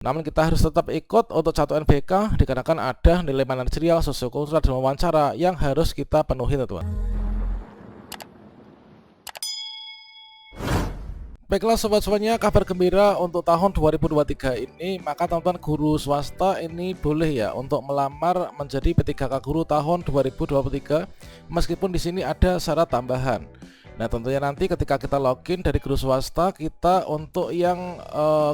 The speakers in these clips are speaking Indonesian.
Namun kita harus tetap ikut untuk 1 NBK dikarenakan ada nilai manajerial, sosiokultural, dan wawancara yang harus kita penuhi, teman-teman. Baiklah sobat-sobatnya, kabar gembira untuk tahun 2023 ini, maka teman-teman guru swasta ini boleh ya untuk melamar menjadi P3K guru tahun 2023 meskipun di sini ada syarat tambahan. Nah, tentunya nanti ketika kita login dari guru swasta, kita untuk yang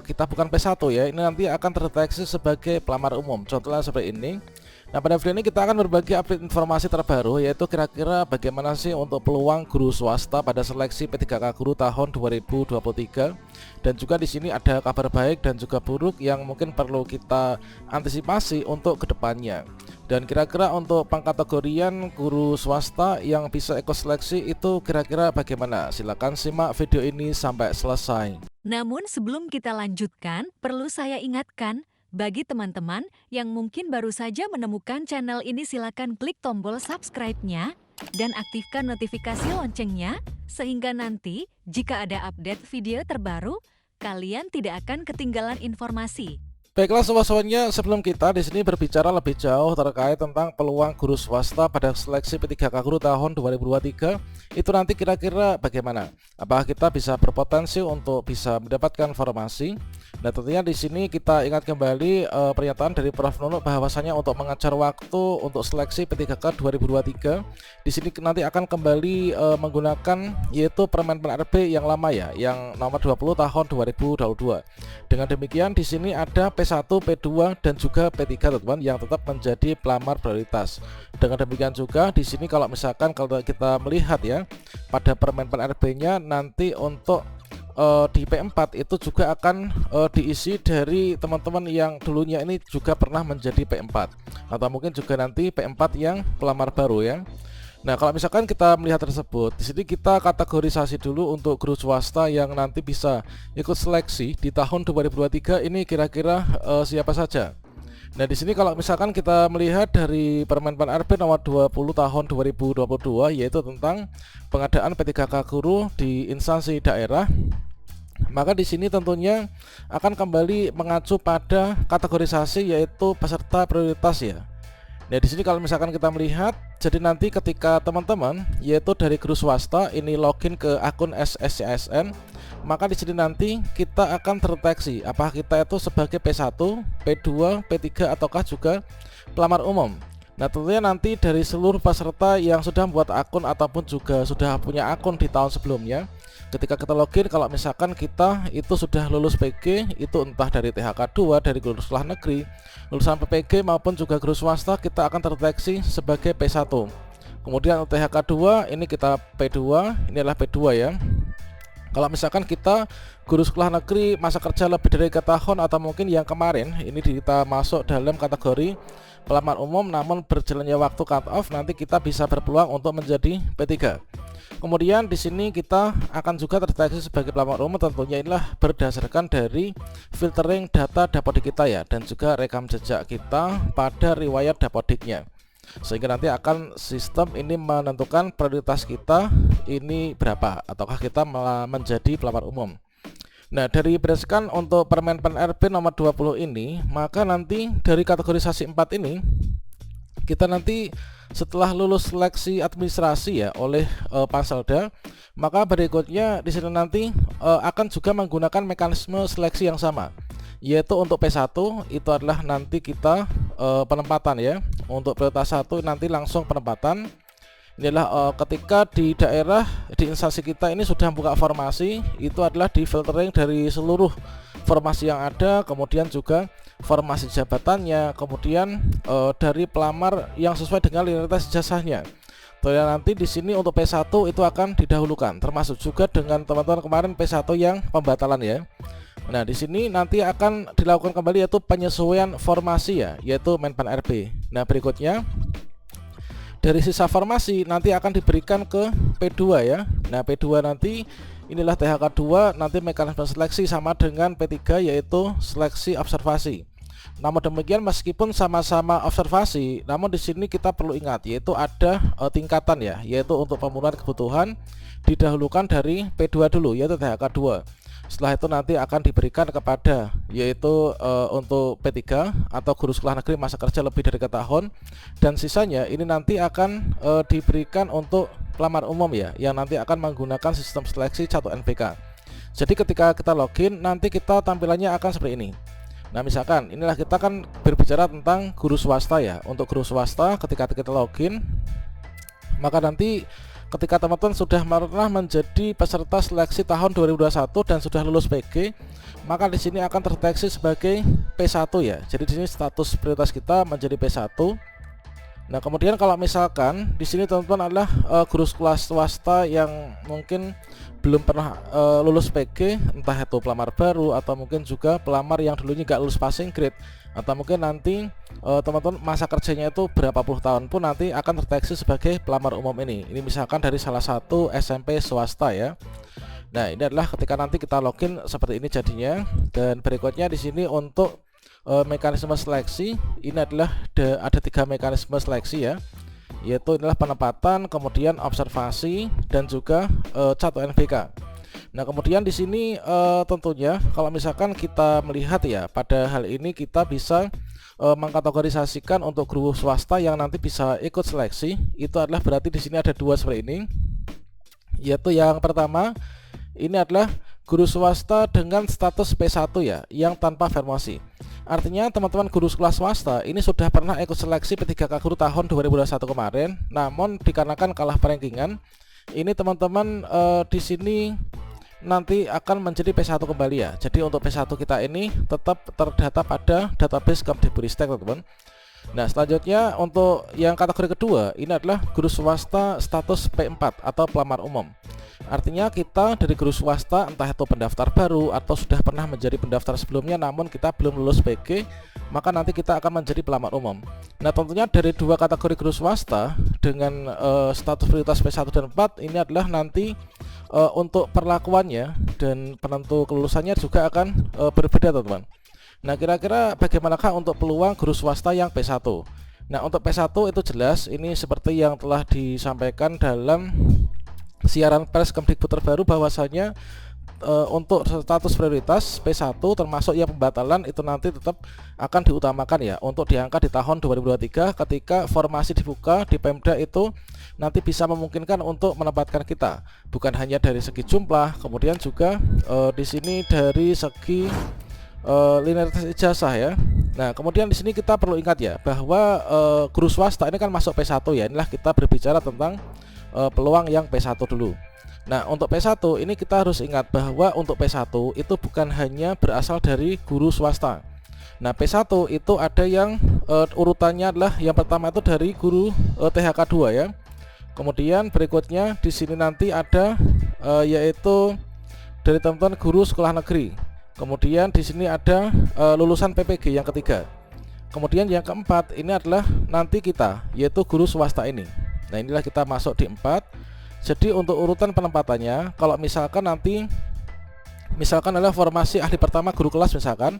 kita bukan P1 ya, ini nanti akan terdeteksi sebagai pelamar umum. Contohnya seperti ini. Nah, pada video ini kita akan berbagi update informasi terbaru, yaitu kira-kira bagaimana sih untuk peluang guru swasta pada seleksi P3K guru tahun 2023. Dan juga di sini ada kabar baik dan juga buruk yang mungkin perlu kita antisipasi untuk kedepannya. Dan kira-kira untuk pengkategorian guru swasta yang bisa ikut seleksi itu kira-kira bagaimana? Silakan simak video ini sampai selesai. Namun sebelum kita lanjutkan, perlu saya ingatkan, bagi teman-teman yang mungkin baru saja menemukan channel ini, silakan klik tombol subscribe-nya dan aktifkan notifikasi loncengnya, sehingga nanti jika ada update video terbaru, kalian tidak akan ketinggalan informasi. Baiklah sobat-sobatnya, sebelum kita di sini berbicara lebih jauh terkait tentang peluang guru swasta pada seleksi P3K guru tahun 2023, itu nanti kira-kira bagaimana? Apakah kita bisa berpotensi untuk bisa mendapatkan informasi? Nah, tentunya di sini kita ingat kembali pernyataan dari Prof Nunuk bahwasanya untuk mengejar waktu untuk seleksi P3K 2023, di sini nanti akan kembali menggunakan yaitu Permen RB yang lama ya, yang nomor 20 tahun 2022. Dengan demikian di sini ada P1, P2 dan juga P3 teman-teman yang tetap menjadi pelamar prioritas. Dengan demikian juga di sini kalau misalkan kalau kita melihat ya pada Permen RB-nya nanti untuk di P4 itu juga akan diisi dari teman-teman yang dulunya ini juga pernah menjadi P4 atau mungkin juga nanti P4 yang pelamar baru ya. Nah, kalau misalkan kita melihat tersebut, di sini kita kategorisasi dulu untuk guru swasta yang nanti bisa ikut seleksi di tahun 2023 ini kira-kira siapa saja. Nah, di sini kalau misalkan kita melihat dari Permen RB nomor 20 tahun 2022 yaitu tentang pengadaan P3K guru di instansi daerah, maka di sini tentunya akan kembali mengacu pada kategorisasi yaitu peserta prioritas ya. Nah, di sini kalau misalkan kita melihat, jadi nanti ketika teman-teman yaitu dari guru swasta ini login ke akun SSCSN, maka di sini nanti kita akan terdeteksi apakah kita itu sebagai P1, P2, P3 ataukah juga pelamar umum. Nah, tentunya nanti dari seluruh peserta yang sudah membuat akun ataupun juga sudah punya akun di tahun sebelumnya, ketika kita login, kalau misalkan kita itu sudah lulus PG, itu entah dari THK 2, dari guru sekolah negeri, lulusan PPG maupun juga guru swasta, kita akan terdeteksi sebagai P1. Kemudian THK 2 ini kita P2, ini adalah P2 ya. Kalau misalkan kita guru sekolah negeri masa kerja lebih dari 3 tahun atau mungkin yang kemarin ini kita masuk dalam kategori pelamar umum namun berjalannya waktu cut off, nanti kita bisa berpeluang untuk menjadi P3. Kemudian di sini kita akan juga terdeteksi sebagai pelamar umum, tentunya inilah berdasarkan dari filtering data dapodik kita ya, dan juga rekam jejak kita pada riwayat dapodiknya. Sehingga nanti akan sistem ini menentukan prioritas kita ini berapa, ataukah kita menjadi pelamar umum. Nah, dari berdasarkan untuk Permen RB nomor 20 ini, maka nanti dari kategorisasi 4 ini kita nanti setelah lulus seleksi administrasi ya oleh Panselda, maka berikutnya di sini nanti akan juga menggunakan mekanisme seleksi yang sama, yaitu untuk P1 itu adalah nanti kita penempatan ya. Untuk prioritas 1 nanti langsung penempatan. Inilah ketika di daerah di instansi kita ini sudah membuka formasi, itu adalah di filtering dari seluruh formasi yang ada, kemudian juga formasi jabatannya, kemudian dari pelamar yang sesuai dengan loyalitas ijazahnya. Dan nanti di sini untuk P1 itu akan didahulukan, termasuk juga dengan teman-teman kemarin P1 yang pembatalan ya. Nah, di sini nanti akan dilakukan kembali yaitu penyesuaian formasi ya, yaitu Menpan RB. Nah, berikutnya dari sisa formasi nanti akan diberikan ke P2 ya. Nah, P2 nanti inilah THK 2, nanti mekanisme seleksi sama dengan P3 yaitu seleksi observasi. Namun demikian meskipun sama-sama observasi, namun di sini kita perlu ingat yaitu ada tingkatan ya, yaitu untuk pemenuhan kebutuhan didahulukan dari P2 dulu yaitu THK 2. Setelah itu nanti akan diberikan kepada yaitu untuk P3 atau guru sekolah negeri masa kerja lebih dari 3 tahun, dan sisanya ini nanti akan diberikan untuk pelamar umum ya, yang nanti akan menggunakan sistem seleksi 1 NPK. Jadi ketika kita login nanti kita tampilannya akan seperti ini. Nah misalkan inilah kita kan berbicara tentang guru swasta ya. Untuk guru swasta ketika kita login, maka nanti ketika teman-teman sudah pernah menjadi peserta seleksi tahun 2021 dan sudah lulus PG, maka di sini akan terdeteksi sebagai P1 ya. Jadi di sini status prioritas kita menjadi P1. Nah, kemudian kalau misalkan di sini teman-teman adalah guru sekolah swasta yang mungkin belum pernah lulus PG, entah itu pelamar baru atau mungkin juga pelamar yang dulunya nggak lulus passing grade, atau mungkin nanti teman-teman masa kerjanya itu berapa puluh tahun pun nanti akan terdeteksi sebagai pelamar umum ini. Ini misalkan dari salah satu SMP swasta ya. Nah, ini adalah ketika nanti kita login seperti ini jadinya. Dan berikutnya di sini untuk mekanisme seleksi ini adalah ada 3 mekanisme seleksi ya, yaitu adalah penempatan, kemudian observasi, dan juga satu NPK. Nah kemudian di sini tentunya kalau misalkan kita melihat ya, pada hal ini kita bisa mengkategorisasikan untuk guru swasta yang nanti bisa ikut seleksi. Itu adalah berarti di sini ada 2 seperti ini, yaitu yang pertama ini adalah guru swasta dengan status P1 ya, yang tanpa formasi. Artinya teman-teman guru sekolah swasta ini sudah pernah ikut seleksi P3K Guru tahun 2021 kemarin, namun dikarenakan kalah rankingan, ini teman-teman di sini nanti akan menjadi P1 kembali ya. Jadi untuk P1 kita ini tetap terdata pada database Kemdikbudristek teman-teman. Nah selanjutnya untuk yang kategori kedua ini adalah guru swasta status P4 atau pelamar umum. Artinya kita dari guru swasta entah itu pendaftar baru atau sudah pernah menjadi pendaftar sebelumnya namun kita belum lulus PG, maka nanti kita akan menjadi pelamar umum. Nah tentunya dari 2 kategori guru swasta dengan status prioritas P1 dan 4 ini adalah nanti untuk perlakuannya dan penentu kelulusannya juga akan berbeda teman-teman. Nah kira-kira bagaimanakah untuk peluang guru swasta yang P1? Nah untuk P1 itu jelas ini seperti yang telah disampaikan dalam siaran pers Kemdikbud terbaru bahwasanya untuk status prioritas P1 termasuk yang pembatalan itu nanti tetap akan diutamakan ya untuk diangkat di tahun 2023 ketika formasi dibuka di Pemda. Itu nanti bisa memungkinkan untuk menempatkan kita bukan hanya dari segi jumlah, kemudian juga di sini dari segi linearitas ijazah ya. Nah kemudian di sini kita perlu ingat ya bahwa guru swasta ini kan masuk P1 ya. Inilah kita berbicara tentang peluang yang P1 dulu. Nah untuk P1 ini kita harus ingat bahwa untuk P1 itu bukan hanya berasal dari guru swasta. Nah P1 itu ada yang urutannya adalah yang pertama itu dari guru THK 2 ya. Kemudian berikutnya di sini nanti ada yaitu dari teman-teman guru sekolah negeri. Kemudian di sini ada lulusan PPG yang ketiga. Kemudian yang keempat ini adalah nanti kita yaitu guru swasta ini. Nah inilah kita masuk di 4. Jadi untuk urutan penempatannya kalau misalkan nanti adalah formasi ahli pertama guru kelas misalkan.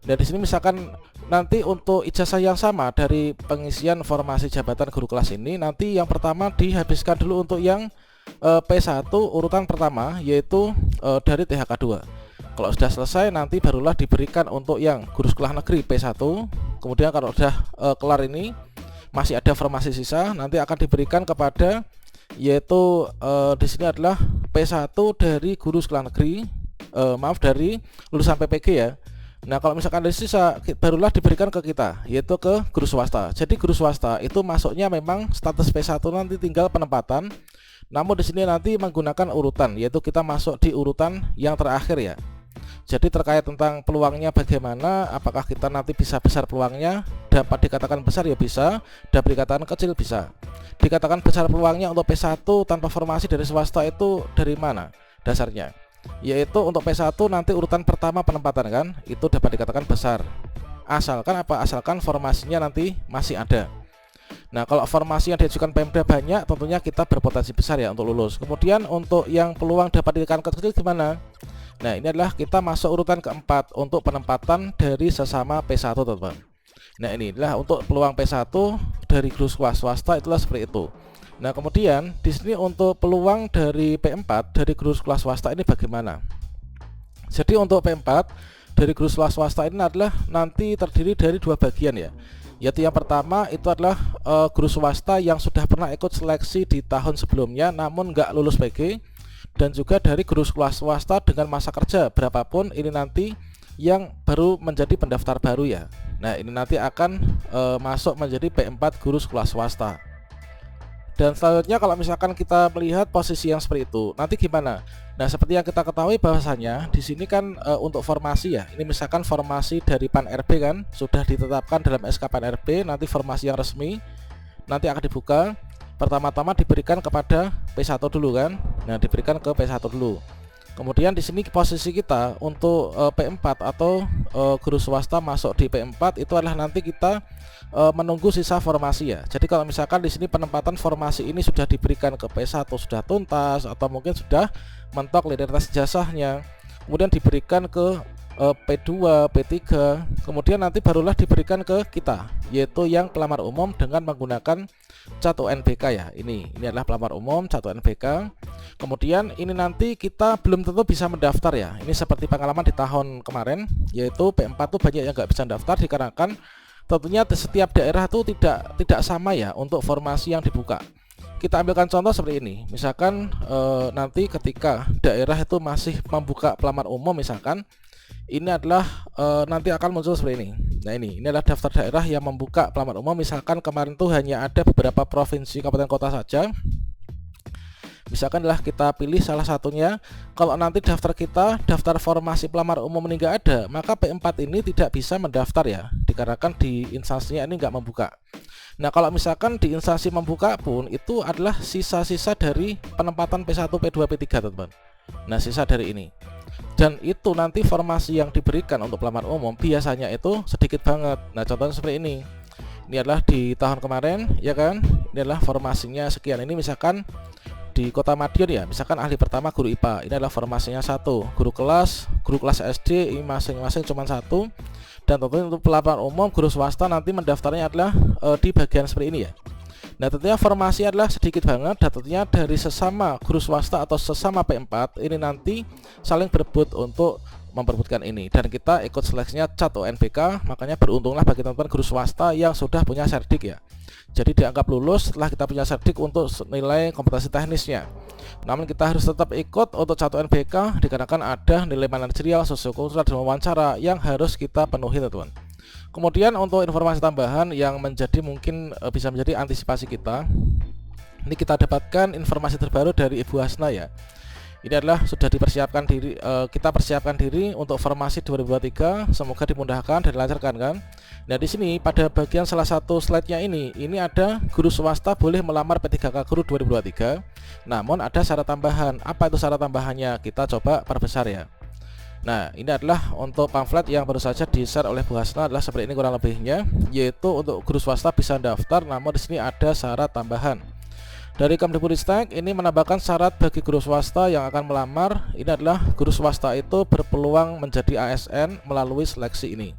Dan di sini misalkan nanti untuk ijazah yang sama dari pengisian formasi jabatan guru kelas ini, nanti yang pertama dihabiskan dulu untuk yang P1 urutan pertama yaitu dari THK 2. Kalau sudah selesai nanti barulah diberikan untuk yang guru sekolah negeri P1. Kemudian kalau sudah kelar ini masih ada formasi sisa nanti akan diberikan kepada yaitu di sini adalah P1 dari guru sekolah negeri, dari lulusan PPG ya. Nah kalau misalkan dari sisa barulah diberikan ke kita yaitu ke guru swasta. Jadi guru swasta itu masuknya memang status P1 nanti tinggal penempatan. Namun di sini nanti menggunakan urutan yaitu kita masuk di urutan yang terakhir ya. Jadi terkait tentang peluangnya bagaimana, apakah kita nanti bisa besar peluangnya, dapat dikatakan besar ya bisa, dapat dikatakan kecil bisa. Dikatakan besar peluangnya untuk P1 tanpa formasi dari swasta itu dari mana dasarnya? Yaitu untuk P1 nanti urutan pertama penempatan kan, itu dapat dikatakan besar. Asalkan apa? Asalkan formasinya nanti masih ada. Nah kalau formasi yang diajukan Pemda banyak, tentunya kita berpotensi besar ya untuk lulus. Kemudian untuk yang peluang dapat dikatakan kecil gimana? Nah ini adalah kita masuk urutan keempat untuk penempatan dari sesama P1 teman-teman. Nah ini adalah untuk peluang P1 dari guru sekolah swasta itulah seperti itu. Nah kemudian di sini untuk peluang dari P4 dari guru sekolah swasta ini bagaimana? Jadi untuk P4 dari guru swasta ini adalah nanti terdiri dari dua bagian ya. Yaitu yang pertama itu adalah guru swasta yang sudah pernah ikut seleksi di tahun sebelumnya namun nggak lulus PG, dan juga dari guru swasta dengan masa kerja berapapun ini nanti yang baru menjadi pendaftar baru ya. Nah ini nanti akan masuk menjadi P4 guru sekolah swasta. Dan selanjutnya kalau misalkan kita melihat posisi yang seperti itu, nanti gimana? Nah, seperti yang kita ketahui bahwasanya di sini kan untuk formasi ya. Ini misalkan formasi dari PAN RB kan sudah ditetapkan dalam SK PAN RB, nanti formasi yang resmi nanti akan dibuka. Pertama-tama diberikan kepada P1 dulu kan. Nah, diberikan ke P1 dulu. Kemudian di sini posisi kita untuk P4 atau guru swasta masuk di P4 itu adalah nanti kita menunggu sisa formasi ya. Jadi kalau misalkan di sini penempatan formasi ini sudah diberikan ke P1 sudah tuntas atau mungkin sudah mentok legalitas ijazahnya, kemudian diberikan ke P2, P3, kemudian nanti barulah diberikan ke kita, yaitu yang pelamar umum dengan menggunakan cat UNBK ya. Ini adalah pelamar umum cat UNBK. Kemudian ini nanti kita belum tentu bisa mendaftar ya. Ini seperti pengalaman di tahun kemarin, yaitu P4 tuh banyak yang nggak bisa daftar dikarenakan tentunya setiap daerah tuh tidak sama ya untuk formasi yang dibuka. Kita ambilkan contoh seperti ini. Misalkan nanti ketika daerah itu masih membuka pelamar umum misalkan, ini adalah nanti akan muncul seperti ini. Nah ini adalah daftar daerah yang membuka pelamar umum. Misalkan kemarin tuh hanya ada beberapa provinsi kabupaten kota saja. Misalkan adalah kita pilih salah satunya. Kalau nanti daftar kita, daftar formasi pelamar umum ini nggak ada, maka P4 ini tidak bisa mendaftar ya, dikarenakan di instansinya ini nggak membuka. Nah kalau misalkan di instansi membuka pun itu adalah sisa-sisa dari penempatan P1, P2, P3 teman-teman. Nah sisa dari ini. Dan itu nanti formasi yang diberikan untuk pelamar umum biasanya itu sedikit banget. Nah contohnya seperti ini. Ini adalah di tahun kemarin ya kan. Ini adalah formasinya sekian. Ini misalkan di Kota Madiun ya, misalkan ahli pertama guru IPA. Ini adalah formasinya 1. Guru kelas SD ini masing-masing cuma 1. Dan tentunya untuk pelamar umum guru swasta nanti mendaftarnya adalah di bagian seperti ini ya. Nah tentunya formasi adalah sedikit banget, dan tentunya dari sesama guru swasta atau sesama P4 ini nanti saling berebut untuk memperebutkan ini, dan kita ikut seleksinya cat UNBK. Makanya beruntunglah bagi teman-teman guru swasta yang sudah punya serdik ya. Jadi dianggap lulus setelah kita punya serdik untuk nilai kompetensi teknisnya. Namun kita harus tetap ikut untuk cat UNBK dikarenakan ada nilai manajerial, sosiokultural, dan wawancara yang harus kita penuhi teman-teman. Kemudian untuk informasi tambahan yang menjadi mungkin bisa menjadi antisipasi kita, ini kita dapatkan informasi terbaru dari Ibu Hasna ya. Ini adalah sudah dipersiapkan diri, kita persiapkan diri untuk formasi 2023, semoga dimudahkan dan dilancarkan kan. Nah di sini pada bagian salah satu slide-nya ini ada guru swasta boleh melamar P3K Guru 2023. Namun ada syarat tambahan. Apa itu syarat tambahannya? Kita coba perbesar ya. Nah ini adalah untuk pamflet yang baru saja di-share oleh Bu Hasna, adalah seperti ini kurang lebihnya, yaitu untuk guru swasta bisa daftar, namun di sini ada syarat tambahan. Dari Kemdikbudristek ini menambahkan syarat bagi guru swasta yang akan melamar. Ini adalah guru swasta itu berpeluang menjadi ASN melalui seleksi ini.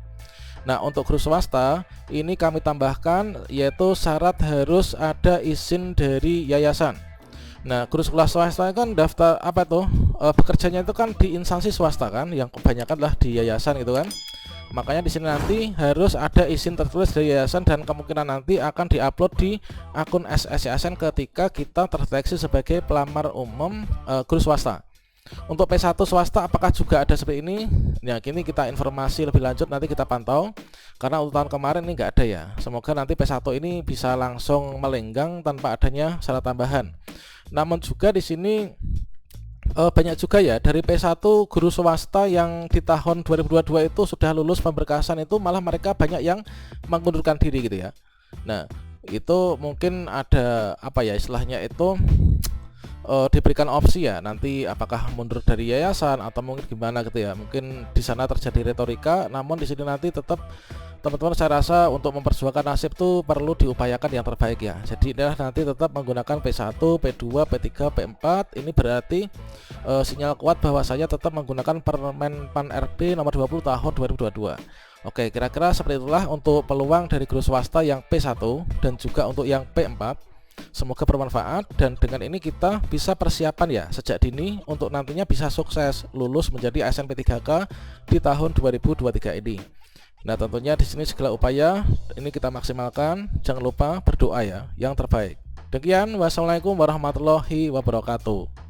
Nah untuk guru swasta ini kami tambahkan, yaitu syarat harus ada izin dari yayasan. Nah guru sekolah swasta kan daftar apa tuh bekerjanya itu kan di instansi swasta kan, yang kebanyakan adalah di yayasan gitu kan. Makanya di sini nanti harus ada izin tertulis dari yayasan, dan kemungkinan nanti akan diupload di akun SSYASN ketika kita terseleksi sebagai pelamar umum guru swasta. Untuk P1 swasta apakah juga ada seperti ini? Nah kini kita informasi lebih lanjut nanti kita pantau, karena untuk tahun kemarin ini nggak ada ya. Semoga nanti P1 ini bisa langsung melenggang tanpa adanya syarat tambahan. Namun juga di sini banyak juga ya dari P1 guru swasta yang di tahun 2022 itu sudah lulus pemberkasan, itu malah mereka banyak yang mengundurkan diri gitu ya. Nah itu mungkin ada apa ya istilahnya itu diberikan opsi ya, nanti apakah mundur dari yayasan atau mungkin gimana gitu ya. Mungkin di sana terjadi retorika, namun di sini nanti tetap teman-teman saya rasa untuk memperjuangkan nasib tuh perlu diupayakan yang terbaik ya. Jadi nanti tetap menggunakan P1, P2, P3, P4. Ini berarti sinyal kuat bahwa saya tetap menggunakan Permen PAN RB nomor 20 tahun 2022. Oke, kira-kira seperti itulah untuk peluang dari guru swasta yang P1 dan juga untuk yang P4. Semoga bermanfaat dan dengan ini kita bisa persiapan ya sejak dini untuk nantinya bisa sukses lulus menjadi ASN P3K di tahun 2023 ini. Nah, tentunya di sini segala upaya ini kita maksimalkan. Jangan lupa berdoa ya, yang terbaik. Demikian, wassalamualaikum warahmatullahi wabarakatuh.